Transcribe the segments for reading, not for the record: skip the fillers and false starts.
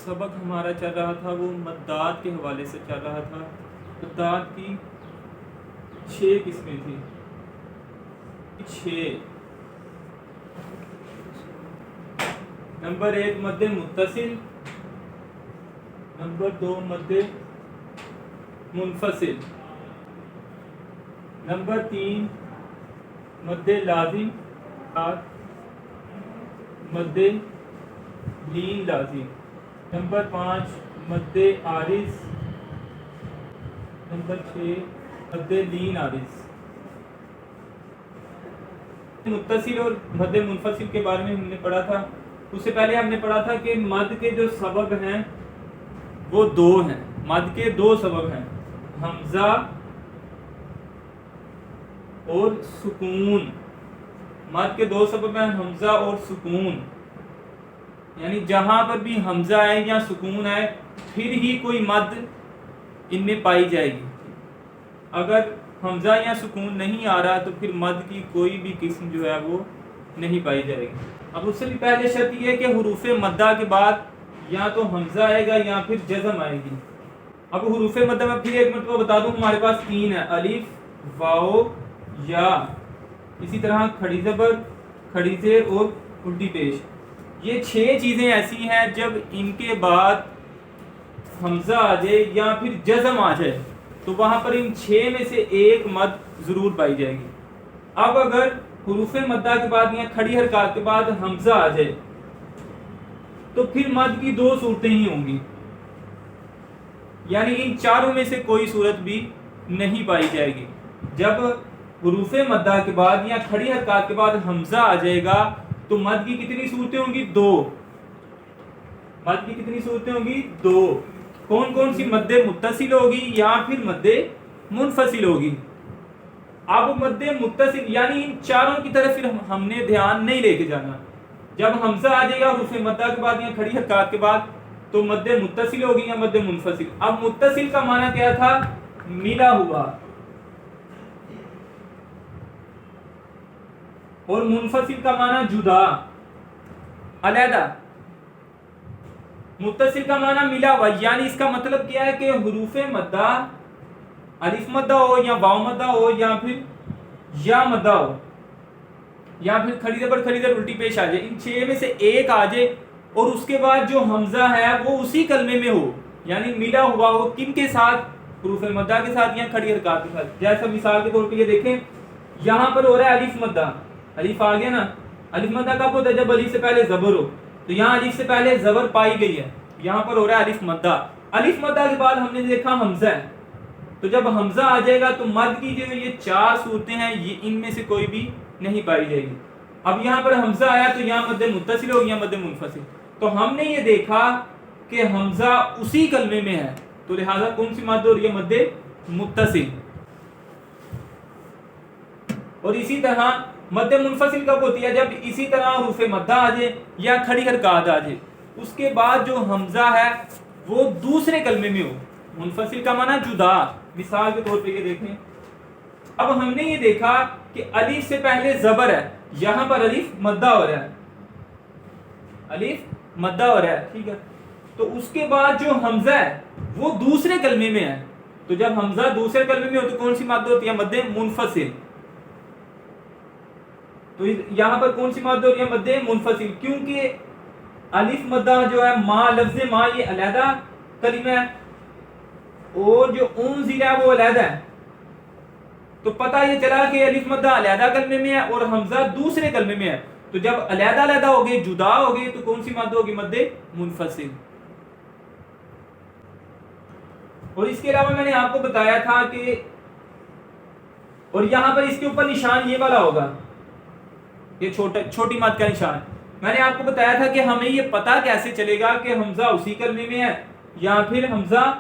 سبق ہمارا چل رہا تھا وہ مدات کے حوالے سے چل رہا تھا. مدات کی 6 قسمیں تھیں. 6. نمبر 1 مد متصل. نمبر 2 مد منفصل. نمبر 3 مد لازم. مد لین لازم. نمبر 5 مد عارض. نمبر 6 مد لین عارض. متصل اور مد منفصل کے بارے میں ہم نے پڑھا تھا. اس سے پہلے ہم نے پڑھا تھا کہ مد کے جو سبب ہیں وہ 2 ہیں. مد کے 2 سبب ہیں، حمزہ اور سکون. مد کے 2 سبب ہیں، حمزہ اور سکون. یعنی جہاں پر بھی حمزہ ہے یا سکون ہے پھر ہی کوئی مد ان میں پائی جائے گی. اگر حمزہ یا سکون نہیں آ رہا تو پھر مد کی کوئی بھی قسم جو ہے وہ نہیں پائی جائے گی. اب اس سے بھی پہلے شرط یہ ہے کہ حروف مدہ کے بعد یا تو حمزہ آئے گا یا پھر جزم آئے گی. اب حروف مدہ میں پھر ایک مرتبہ بتا دوں، ہمارے پاس 3 ہے، الف، واو، یا. اسی طرح کھڑی زبر، کھڑی زیر اور الٹی پیش. یہ 6 چیزیں ایسی ہیں جب ان کے بعد حمزہ آ جائے یا پھر جزم آ جائے تو وہاں پر ان 6 میں سے ایک مد ضرور پائی جائے گی. اب اگر حروف مدہ کے بعد یا کھڑی حرکات کے بعد حمزہ آ جائے تو پھر مد کی 2 صورتیں ہی ہوں گی. یعنی ان چاروں میں سے کوئی صورت بھی نہیں پائی جائے گی. جب حروف مدہ کے بعد یا کھڑی حرکات کے بعد حمزہ آ جائے گا تو مد کی کتنی صورتیں ہوں گی؟ 2. مد کی کتنی صورتیں ہوں گی؟ 2. کون کون سی؟ مد متصل ہوگی یا پھر مد منفصل ہوگی. اب مد متصل یعنی ان چاروں کی طرف پھر ہم نے دھیان نہیں لے کے جانا. جب حمزہ آ جائے گا حروف مدہ کے بعد یا کھڑی حرکات کے بعد تو مد متصل ہوگی یا مد منفصل. اب متصل کا معنی کیا تھا؟ ملا ہوا. اور منفصل کا معنی جدا، علیحدہ. متصل کا معنی ملا ہوا، یعنی اس کا مطلب کیا ہے کہ حروف مدہ الف مدہ ہو یا واو مدہ ہو یا پھر یا مدہ ہو یا پھر کھڑی زبر کھڑی زبر الٹی پیش آ جائے، ان 6 میں سے ایک آ جائے اور اس کے بعد جو حمزہ ہے وہ اسی کلمے میں ہو، یعنی ملا ہوا ہو. کن کے ساتھ؟ حروف مدہ کے ساتھ یا کھڑی حرکات کے ساتھ. جیسا مثال کے طور پہ یہ دیکھیں، یہاں پر ہو رہا ہے الف مدہ. الف آ گیا نا. الف مدہ کب ہوتا ہے؟ جب الف سے پہلے زبر ہو. تو یہاں الف سے پہلے زبر پائی گئی ہے، یہاں پر ہو رہا ہے الف مدہ. الف مدہ کے بعد ہم نے دیکھا حمزہ ہے، تو جب حمزہ آ جائے گا تو مد کی جو یہ 4 صورتیں ہیں یہ ان میں سے کوئی بھی نہیں پائی جائے گی. اب یہاں پر حمزہ آیا تو یہاں مد متصل ہو یا مد منفصل. تو ہم نے یہ دیکھا کہ حمزہ اسی کلمے میں ہے تو لہذا کون سی مد ہو رہی ہے؟ مد متصل. اور اسی طرح مد منفصل کب ہوتی ہے؟ جب اسی طرح حروف مدہ آ جائے یا کھڑی حرکات آ جائے، اس کے بعد جو حمزہ ہے وہ دوسرے کلمے میں ہو. منفصل کا معنی جدا. مثال کے طور پہ یہ دیکھیں، اب ہم نے یہ دیکھا کہ الف سے پہلے زبر ہے، یہاں پر الف مدہ ہو رہا ہے، الف مدہ ہو رہا ہے، ٹھیک ہے. تو اس کے بعد جو حمزہ ہے وہ دوسرے کلمے میں ہے. تو جب حمزہ دوسرے کلمے میں ہو تو کون سی مد ہوتی ہے؟ مد منفصل. تو یہاں پر کون سی مد ہو رہی ہے؟ مد منفصل. کیونکہ الف مدہ جو ہے ما، لفظ ما یہ علیحدہ کلمہ ہے اور جو انزل ہے وہ علیحدہ ہے. تو پتہ یہ چلا کہ الف مدہ علیحدہ کلمے میں ہے اور حمزہ دوسرے کلمے میں ہے. تو جب علیحدہ علیحدہ ہو گئے، جدا ہو گئے، تو کون سی مد ہوگی؟ مد منفصل. اور اس کے علاوہ میں نے آپ کو بتایا تھا کہ اور یہاں پر اس کے اوپر نشان یہ والا ہوگا، یہ چھوٹی مد کا نشان. میں نے آپ کو بتایا تھا کہ ہمیں یہ پتہ کیسے چلے گا کہ حمزہ اسی کلمے میں ہے یا پھر حمزہ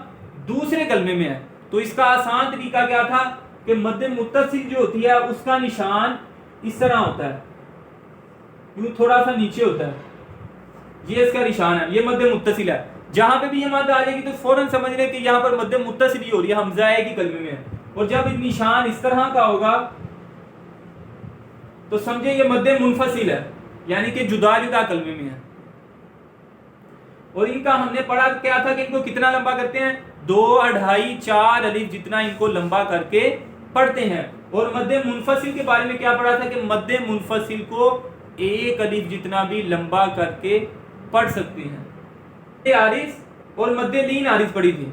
دوسرے کلمے میں ہے. تو اس کا آسان طریقہ کیا تھا کہ مد متصل جو ہوتی ہے اس کا نشان اس طرح ہوتا ہے، یوں تھوڑا سا نیچے ہوتا ہے، یہ اس کا نشان ہے، یہ مد متصل ہے. جہاں پہ بھی یہ مد آ جائے گی تو فوراً سمجھ لیں کہ یہاں پر مد متصل ہی ہو رہی ہے، حمزہ ایک ہی کلمے میں ہے. اور جب نشان اس طرح کا ہوگا تو سمجھے یہ مد منفصل ہے، یعنی کہ جدا جدا کلمے میں ہے. اور ان کا ہم نے پڑھا کیا تھا کہ ان کو کتنا لمبا کرتے ہیں 2 2.5 4 الف جتنا ان کو لمبا کر کے پڑھتے ہیں. اور مد منفصل کے بارے میں کیا پڑھا تھا کہ مد منفصل کو 1 الف جتنا بھی لمبا کر کے پڑھ سکتے ہیں. عارض اور مد لین عارض پڑھی تھی.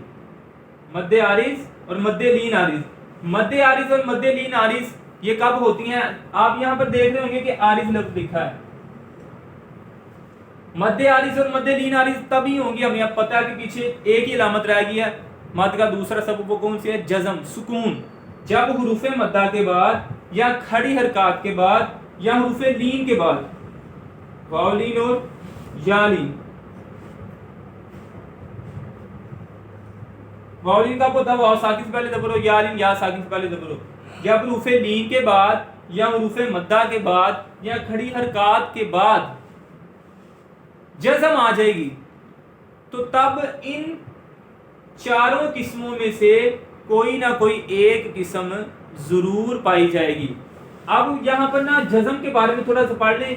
مد عارض اور مد لین عارض. مد عارض اور مد لین عارض یہ کب ہوتی ہیں؟ آپ یہاں پر دیکھ رہے ہوں گے کہ عارض لفظ لکھا ہے. مد عارض اور مد لین عارض تبھی ہوں گی، ہمیں اب پتہ ہے کہ پیچھے ایک ہی علامت رہ گئی ہے. مد کا دوسرا سبب وہ کون سی ہے؟ جزم، سکون. جب حروف مدہ کے بعد یا کھڑی حرکات کے بعد یا حروف لین کے بعد واو لین اور یا لین، واو لین کا پتہ واو ساکن سے پہلے زبر ہو، یا لین یا ساکن سے پہلے زبر ہو. جب حروف لین کے بعد یا حروف مدہ کے بعد یا کھڑی حرکات کے بعد جزم آ جائے گی تو تب ان چاروں قسموں میں سے کوئی نہ کوئی ایک قسم ضرور پائی جائے گی. اب یہاں پر نا جزم کے بارے میں تھوڑا سا پڑھ لیں.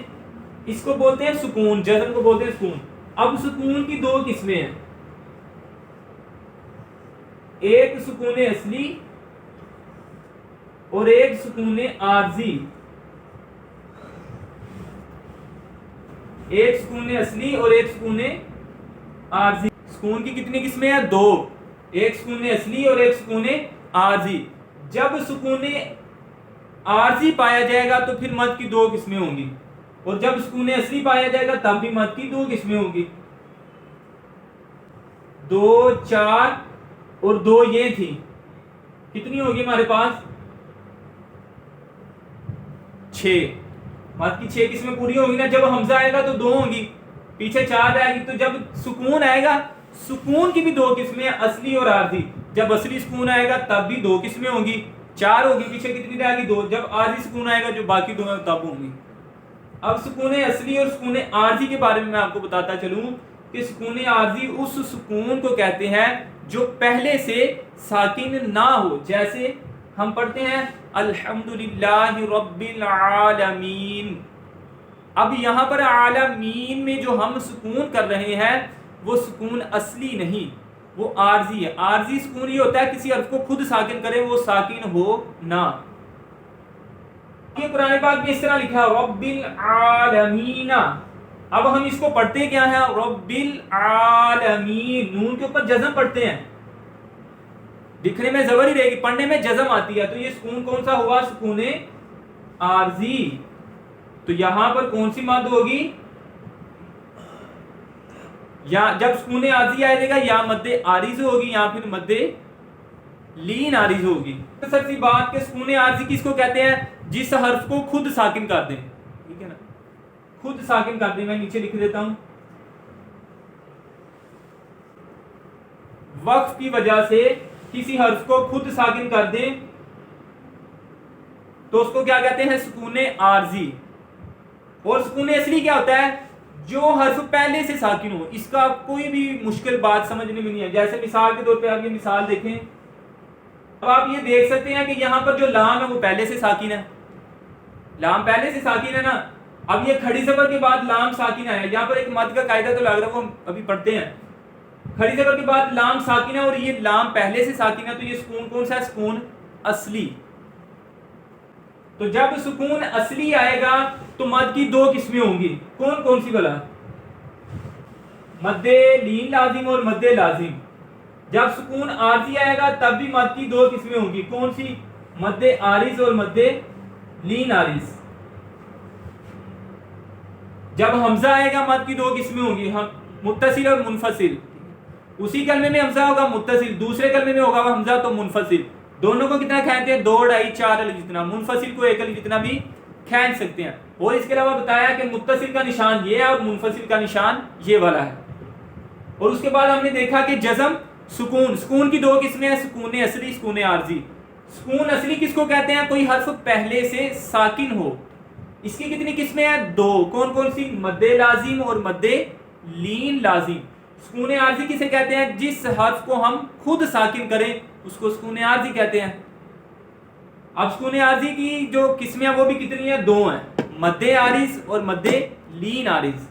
اس کو بولتے ہیں سکون، جزم کو بولتے ہیں سکون. اب سکون کی 2 قسمیں ہیں، ایک سکون اصلی اور ایک سکون عارضی. ایک سکون اصلی اور ایک سکون عارضی. سکون کی کتنی قسمیں ہیں؟ 2، ایک سکون اصلی اور ایک سکون عارضی. جب سکون عارضی پایا جائے گا تو پھر مد کی 2 قسمیں ہوں گی، اور جب سکون اصلی پایا جائے گا تب بھی مد کی 2 قسمیں ہوں گی. 2 4 اور 2 یہ تھی، کتنی ہوگی ہمارے پاس؟ 6. مد کی 6 قسمیں پوری ہوں گی نا. جب حمزہ آئے گا تو 2 ہوں گی، پیچھے 4 رہے گی. تو جب سکون آئے گا، سکون کی بھی 2 قسمیں، اصلی اور عارضی. جب اصلی سکون آئے گا تب بھی 2 قسمیں ہوں گی، 4 ہوگی، پیچھے کتنی رہے گی؟ 2. جب عارضی سکون آئے گا جو باقی 2 ہیں تب ہوں گی. اب سکون اصلی اور سکون عارضی کے بارے میں آپ کو بتاتا چلوں کہ سکون عارضی اس سکون کو کہتے ہیں جو پہلے سے ساکن نہ ہو. جیسے ہم پڑھتے ہیں الحمدللہ رب العالمین. اب یہاں پر عالمین میں جو ہم سکون کر رہے ہیں وہ سکون اصلی نہیں، وہ عارضی ہے. عارضی سکون یہ ہوتا ہے کسی حرف کو خود ساکن کرے، وہ ساکن ہو نہ. یہ قرآن پاک میں اس طرح لکھا ہے رب العالمین. اب ہم اس کو پڑھتے کیا ہیں؟ رب العالمین. نون کے اوپر جزم پڑھتے ہیں، دکھنے میں زبر ہی رہے گی، پڑھنے میں جزم آتی ہے. تو یہ سکون کون سا ہوا؟ سکون عارضی. تو یہاں پر کون سی مد ہوگی؟ یا جب سکون عارضی آئے گا یا مد عارض ہوگی یا پھر مد لین عارض ہوگی. سر سی بات کہ سکون عارضی کس کو کہتے ہیں؟ جس حرف کو خود ساکن کر دیں. ٹھیک ہے نا، خود ساکن کر دیں. میں نیچے لکھ دیتا ہوں. وقف کی وجہ سے کسی حرف کو خود ساکن کر دیں تو اس کو کیا کہتے ہیں؟ سکون عارضی. اور سکون اصلی کیا ہوتا ہے؟ جو حرف پہلے سے ساکن ہو. اس کا کوئی بھی مشکل بات سمجھنے میں نہیں ہے. جیسے مثال کے طور پہ آپ یہ مثال دیکھیں. اب آپ یہ دیکھ سکتے ہیں کہ یہاں پر جو لام ہے وہ پہلے سے ساکن ہے. لام پہلے سے ساکن ہے نا. اب یہ کھڑی زبر کے بعد لام ساکن ہے. یہاں پر ایک مد کا قاعدہ تو لگ رہا ہے وہ ابھی پڑھتے ہیں. کھڑی زبر کے بعد لام ساکن ہے اور یہ لام پہلے سے ساکن ہے. تو یہ سکون کون سا ہے؟ سکون اصلی. تو جب سکون اصلی آئے گا تو مد کی 2 قسمیں ہوں گی. کون کون سی بلا؟ مد لین لازم اور مد لازم. جب سکون عارضی آئے گا تب بھی مد کی 2 قسمیں ہوں گی. کون سی؟ مد عارض اور مد لین عارض. جب حمزہ آئے گا مد کی 2 قسمیں ہوں گی، متصل اور منفصل. اسی کلمے میں حمزہ ہوگا متصل، دوسرے کلمے میں ہوگا حمزہ تو منفصل. دونوں کو کتنا کھینچتے ہیں؟ 2 2.5 4 الف جتنا. منفصل کو 1 الف جتنا بھی کھینچ سکتے ہیں. اور اس کے علاوہ بتایا کہ متصل کا نشان یہ ہے اور منفصل کا نشان یہ والا ہے. اور اس کے بعد ہم نے دیکھا کہ جزم، سکون. سکون کی 2 قسمیں ہیں، سکون اصلی، سکون عارضی. سکون اصلی کس کو کہتے ہیں؟ کوئی حرف پہلے سے ساکن ہو. اس کی کتنی قسمیں ہیں؟ 2. کون کون سی؟ مد لازم اور مد لین لازم. سکون عارضی کسے کہتے ہیں؟ جس حرف کو ہم خود ساکن کریں اس کو سکون عارضی کہتے ہیں. اب سکون عارضی کی جو قسمیں ہیں وہ بھی کتنی ہیں؟ 2 ہیں، مد عارض اور مد لین عارض.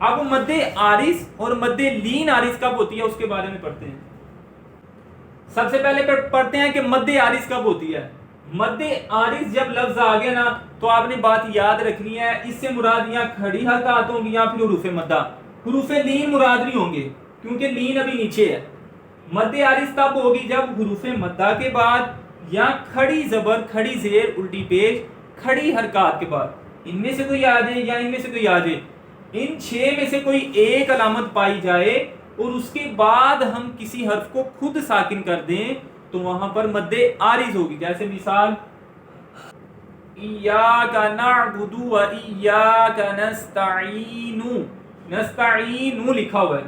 اب مد عارض اور مد لین عارض کب ہوتی ہے اس کے بارے میں پڑھتے ہیں. سب سے پہلے پڑھتے ہیں کہ مد عارض کب ہوتی ہے. مد عارض جب لفظ آ گیا نا تو آپ نے بات یاد رکھنی ہے, اس سے مراد یا کھڑی حرکات ہوں گی یا پھر حروف مدہ. حروف لین مراد نہیں ہوں گے کیونکہ لین ابھی نیچے ہے. مد عارض تب ہوگی جب حروف مدہ کے بعد یا کھڑی زبر, کھڑی زیر, الٹی پیش, کھڑی حرکات کے بعد ان میں سے کوئی آ جائے یا ان میں سے کوئی آ جائے, ان 6 میں سے کوئی ایک علامت پائی جائے اور اس کے بعد ہم کسی حرف کو خود ساکن کر دیں تو وہاں پر مد عارض ہوگی. جیسے مثال ایاک نعبد و ایاک نستعین, نستعین لکھا ہوا ہے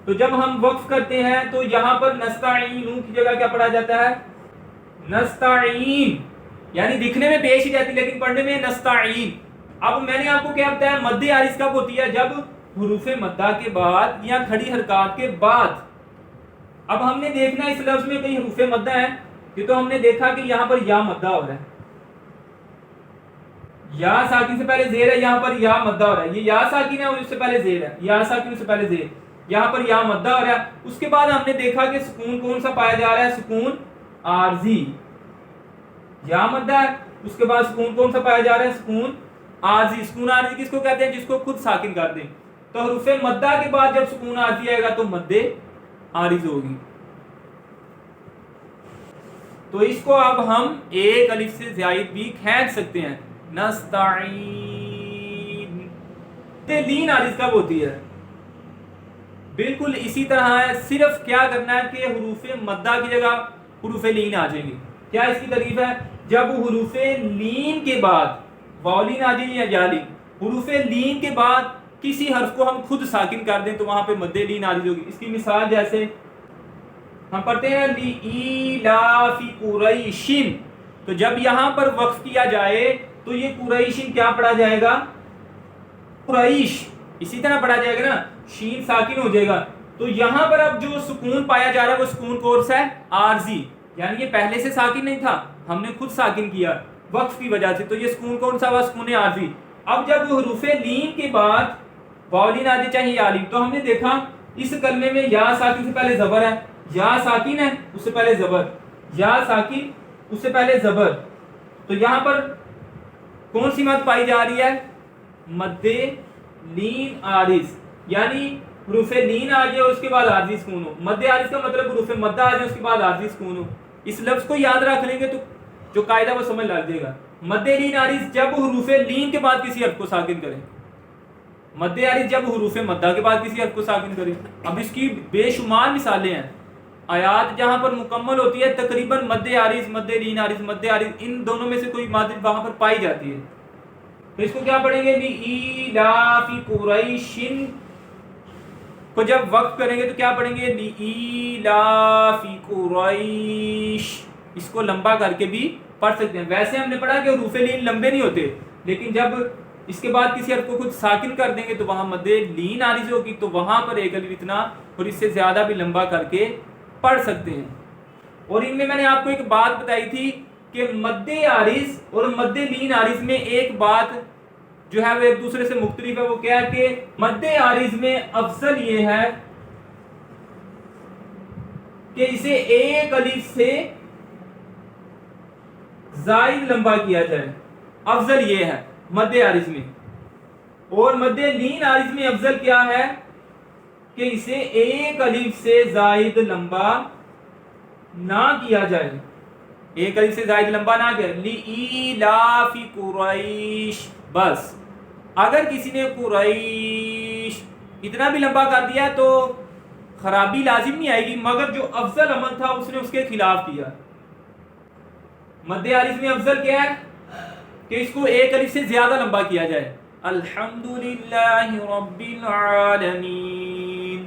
تو جب ہم وقف کرتے ہیں تو یہاں پر نستعین کی جگہ کیا پڑھا جاتا ہے, نستعین, یعنی دکھنے میں پیش ہی جاتی لیکن پڑھنے میں نستعین. اب میں نے آپ کو کیا بتایا مد عارض کب ہوتی ہے, جب حروف مدہ کے بعد یا کھڑی حرکات کے بعد. اب ہم نے دیکھنا اس لفظ میں کئی حروف مدہ ہیں, یہ تو ہم نے دیکھا کہ یہاں پر یا مدہ ہو رہا ہے, یا ساکن سے پہلے زیر ہے, یہاں پر یا مدہ ہو رہا ہے, یہ یا ساکن ہے اور اس سے پہلے زیر ہے, یا ساکن سے پہلے زیر, یہاں پر یا مدہ ہو رہا ہے. اس کے بعد ہم نے دیکھا کہ سکون کون سا پایا جا رہا ہے, سکون عارضی, یا مدہ ہے, اس کے بعد سکون کون سا پایا جا رہا ہے, سکون عارضی. سکون عارضی کس کو کہتے ہیں, جس کو خود ساکن کر دیں. تو حروف مدہ کے بعد جب سکون عارضی آئے گا تو مد عارض ہوگی. تو اس کو اب ہم ایک الف سے زائد بھی کھینچ سکتے ہیں, نستعین. لین عارض کب ہوتی ہے, بالکل اسی طرح ہے, صرف کیا کرنا ہے کہ حروف مدہ کی جگہ حروف لین آ جائیں گے. کیا اس کی تعریف ہے, جب حروف لین کے بعد واولین آ جائیں یا یالین, حروف لین کے بعد کسی حرف کو ہم خود ساکن کر دیں تو وہاں پہ مد لین عارض ہوگی. اس کی مثال جیسے ہم پڑھتے ہیں لإیلاف قریش, تو جب یہاں پر وقف کیا جائے تو یہ قریش کیا پڑھا جائے گا, قریش, اسی طرح پڑھا جائے گا نا, شین ساکن ہو جائے گا. تو یہاں پر اب جو سکون پایا جا رہا ہے وہ سکون کون سا ہے, عارضی, یعنی یہ پہلے سے ساکن نہیں تھا, ہم نے خود ساکن کیا وقف کی وجہ سے, تو یہ سکون کون سا ہوا, سکون عارضی. اب جب حروف لین کے بعد واولین آ جائے چاہے یالین, تو ہم نے دیکھا اس کلمے میں یا ساکن سے پہلے زبر ہے, یا ساکن ہے اس سے پہلے زبر, یا ساکن اس سے پہلے زبر. تو یہاں پر کون سی مد پائی جا رہی ہے, مد لین عارض, یعنی حروف لین آ جائے اور اس کے بعد عارضی سکون ہو. مد عارض کا مطلب حروف مدہ آ جائے اس کے بعد عارضی سکون ہو. اس لفظ کو یاد رکھ لیں گے تو جو قاعدہ وہ سمجھ لگ جائے گا. مد لین عارض جب حروف لین کے بعد کسی حرف کو ساکن کریں, مد عارض جب حروف مدہ کے بعد کسی حرف کو ساکن کریں. اب اس کی بے شمار مثالیں ہیں, آیات جہاں پر مکمل ہوتی ہے تقریباً مد عارض, مد لین عارض, مد عارض, ان دونوں میں سے کوئی مد وہاں پر پائی جاتی ہے. تو اس کو کیا پڑھیں گے, لإیلاف قریش کو جب وقف کریں گے تو کیا پڑھیں گے, لإیلاف قریش. اس کو لمبا کر کے بھی پڑھ سکتے ہیں. ویسے ہم نے پڑھا کہ حروف لین لمبے نہیں ہوتے, لیکن جب اس کے بعد کسی حرف کو خود ساکن کر دیں گے تو وہاں مد لین عارض ہوگی, تو وہاں پر ایک الف اتنا اور اس سے زیادہ بھی لمبا کر کے پڑھ سکتے ہیں. اور ان میں نے آپ کو ایک بات بتائی تھی کہ مد عارض اور مد لین عارض میں ایک بات جو ہے وہ ایک دوسرے سے مختلف ہے. وہ کیا ہے کہ مد عارض میں افضل یہ ہے کہ اسے ایک الف سے زائد لمبا کیا جائے, افضل یہ ہے مد عارض میں. اور مد لین عارض میں افضل کیا ہے کہ اسے ایک الف سے زائد لمبا نہ کیا جائے, ایک الف سے زائد لمبا نہ کیا. لإیلاف قریش, بس اگر کسی نے قریش اتنا بھی لمبا کر دیا تو خرابی لازم نہیں آئے گی, مگر جو افضل عمل تھا اس نے اس کے خلاف کیا. مد عارض میں افضل کیا ہے کہ اس کو ایک الف سے زیادہ لمبا کیا جائے. الحمدللہ رب العالمین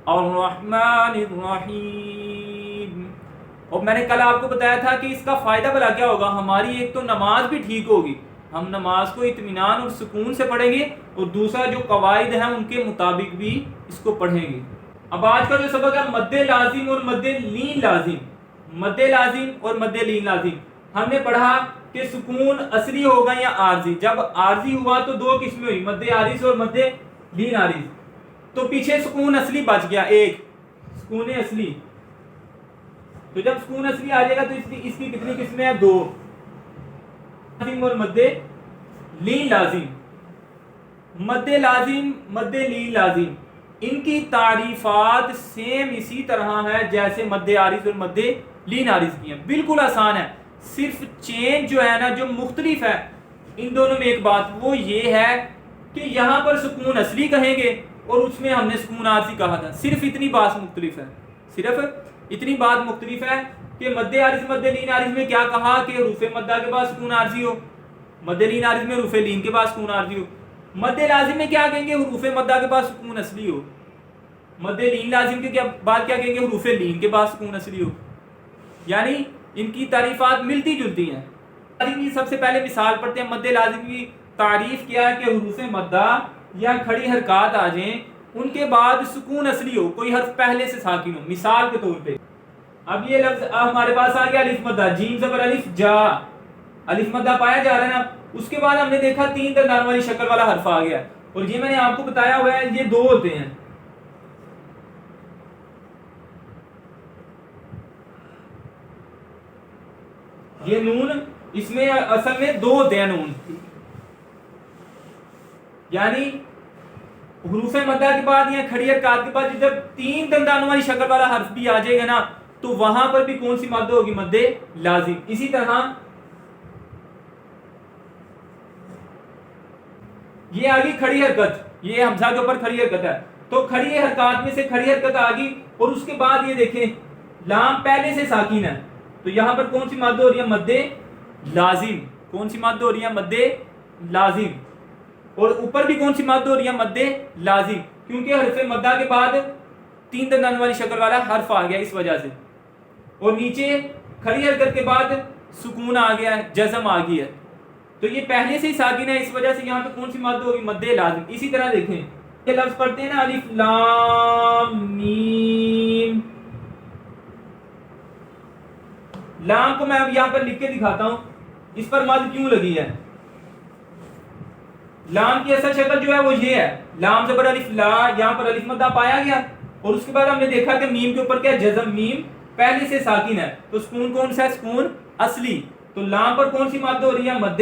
الرحمن الرحیم. اور میں نے کل آپ کو بتایا تھا کہ اس کا فائدہ بھلا کیا ہوگا, ہماری ایک تو نماز بھی ٹھیک ہوگی, ہم نماز کو اطمینان اور سکون سے پڑھیں گے, اور دوسرا جو قواعد ہیں ان کے مطابق بھی اس کو پڑھیں گے. اب آج کا جو سبق ہے مد لازم اور مد لین لازم. مد لازم اور مد لین لازم ہم نے پڑھا کہ سکون اصلی ہوگا یا عارضی. جب عارضی ہوا تو دو قسمیں ہوئی, مد عارض اور مد لین عارض، تو پیچھے سکون اصلی بچ گیا ایک، سکون اصلی. تو جب سکون اصلی آ جائے گا تو اس کی کتنی قسمیں ہیں؟ دو، لازم اور مد لین لازم. مد لازم، مد لین لازم، ان کی تعریفات سیم اسی طرح ہے جیسے مد عارض اور مد لین عارض کی ہیں، بالکل آسان ہے. صرف چینج جو ہے نا جو مختلف ہے ان دونوں میں ایک بات وہ یہ ہے کہ یہاں پر سکون اصلی کہیں گے اور اس میں ہم نے سکون عارضی کہا تھا. صرف اتنی بات مختلف ہے، صرف اتنی بات مختلف ہے کہ مد عارض مد لین عارض میں کیا کہا کہ حروف مدہ کے بعد سکون عارضی ہو، مد لین عارض میں حروف لین کے بعد سکون عارضی ہو. مد لازم میں کیا کہیں گے؟ حروف مدہ کے بعد سکون اصلی ہو. مد لین لازم کے بعد کیا کہیں گے؟ حروف لین کے بعد سکون اصلی ہو. یعنی ان کی تعریفات ملتی جلتی ہیں. لازم کی سب سے پہلے مثال پڑھتے ہیں. مد لازم کی تعریف کیا ہے کہ حروف مدہ یا کھڑی حرکات آ جائیں ان کے بعد سکون اصلی ہو، کوئی حرف پہلے سے ساکن ہو. مثال کے طور پہ اب یہ لفظ ہمارے پاس آ گیا الف مدہ، جیم زبر الف جا، الف مدہ پایا جا رہا ہے نا. اس کے بعد ہم نے دیکھا تین دندان والی شکل والا حرف آ گیا، اور یہ میں نے آپ کو بتایا ہوا ہے یہ دو ہوتے ہیں. یہ نون اس میں اصل میں دو ہوتے ہیں نون، یعنی حروف مدہ کے بعد یا کھڑی حرکات کے بعد جب تین دندانوں والی شکل والا حرف بھی آ جائے گا نا تو وہاں پر بھی کون سی مد ہوگی؟ مد لازم. اسی طرح یہ آگی کھڑی حرکت، یہ حمزہ کے اوپر کھڑی حرکت ہے تو کھڑی حرکات میں سے کھڑی حرکت آگی اور اس کے بعد یہ دیکھیں لام پہلے سے ساکن ہے تو یہاں پر کون سی مد ہو رہی ہے؟ مد لازم. کون سی مد ہو رہی ہے؟ مد لازم. اور اوپر بھی کون سی مد ہو رہی ہے؟ مد لازم، کیونکہ حرف مدہ کے بعد تین دندان والی شکل والا حرف آ گیا اس وجہ سے، اور نیچے کھڑی حرکت کے بعد سکون آ گیا ہے، جزم آ گئی ہے تو یہ پہلے سے ہی ساکن ہے، اس وجہ سے یہاں پہ کون سی مد ہوگی؟ مد لازم. اسی طرح دیکھیں یہ لفظ پڑھتے ہیں نا الف لام میم، لام کو میں اب یہاں پر لکھ کے دکھاتا ہوں اس پر مد کیوں لگی ہے. لام کی اصل شکل جو ہے وہ یہ ہے، لام زبر الف لا، یہاں پر الف مدہ پایا گیا اور اس کے بعد ہم نے دیکھا کہ میم کے اوپر کیا جزم، میم پہلے سے ساکن ہے تو سکون کون سا ہے؟ سکون اصلی. تو لام پر کون سی مد ہو رہی ہے؟ مد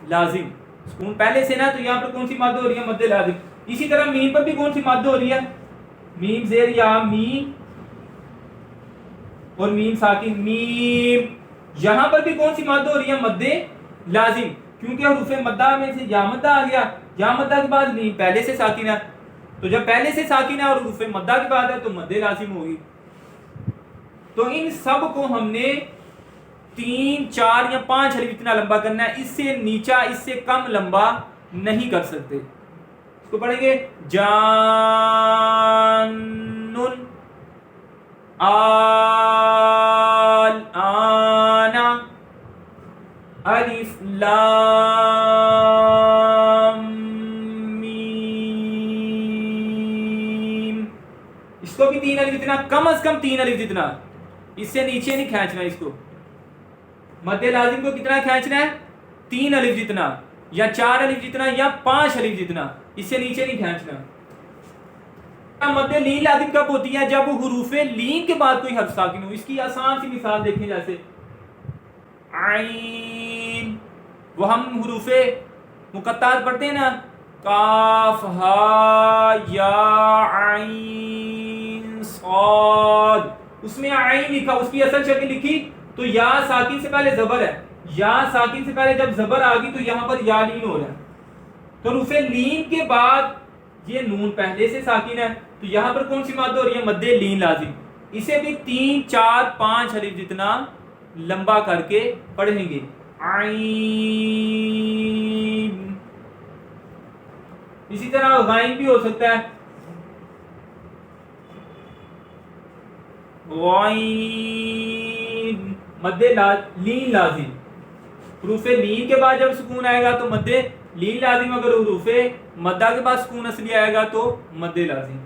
لازم. سکون پہلے سے نا تو یہاں پر کون سی مد ہو رہی ہے؟ مد لازم. اسی طرح میم پر بھی کون سی مد ہو رہی ہے؟ میم زیر یا میم اور میم ساکن میم، یہاں پر بھی کون سی مد ہو رہی ہے؟ مد لازم، کیونکہ حروف مدہ میں سے یا مدہ آ گیا، یا مدہ کے بعد میم پہلے سے ساکن ہے تو جب پہلے سے ساکن ہے اور حروف مدہ کے بعد ہے تو مد لازم ہوگی. تو ان سب کو ہم نے 3 4 یا 5 حرف اتنا لمبا کرنا ہے، اس سے نیچا اس سے کم لمبا نہیں کر سکتے. اس کو پڑھیں گے جانن آل آنا الف لام میم. اس کو بھی 3 الف جتنا، کم از کم 3 الف جتنا، اس سے نیچے نہیں کھینچنا. اس کو مد لازم کو کتنا کھینچنا ہے؟ 3 الف جتنا یا 4 الف جتنا یا 5 الف جتنا، اس سے نیچے نہیں کھینچنا. مد لین لازم کب ہوتی ہے؟ جب حروف لین کے بعد کوئی حرف ساکن ہو. اس کی آسان سی مثال دیکھیں، جیسے عین، وہ ہم حروف مقطعات پڑھتے ہیں نا، کاف ہا یا عین صاد، اس میں عین لکھا، اس کی اصل شکل لکھی تو یا ساکن سے پہلے زبر ہے، یا ساکن سے پہلے جب زبر آ گئی تو یہاں پر یا لین ہو رہا ہے. تو حروف لین کے بعد یہ نون پہلے سے ساکن ہے تو یہاں پر کون سی مد ہو رہی ہے؟ مد لین لازم. اسے بھی 3 4 5 حرف جتنا لمبا کر کے پڑھیں گے. عین. اسی طرح غائن بھی ہو سکتا ہے، غائن مد لین لازم. حروف لین کے بعد جب سکون آئے گا تو مد لین لازم، اگر حروف مدہ کے بعد سکون اصلی آئے گا تو مد لازم.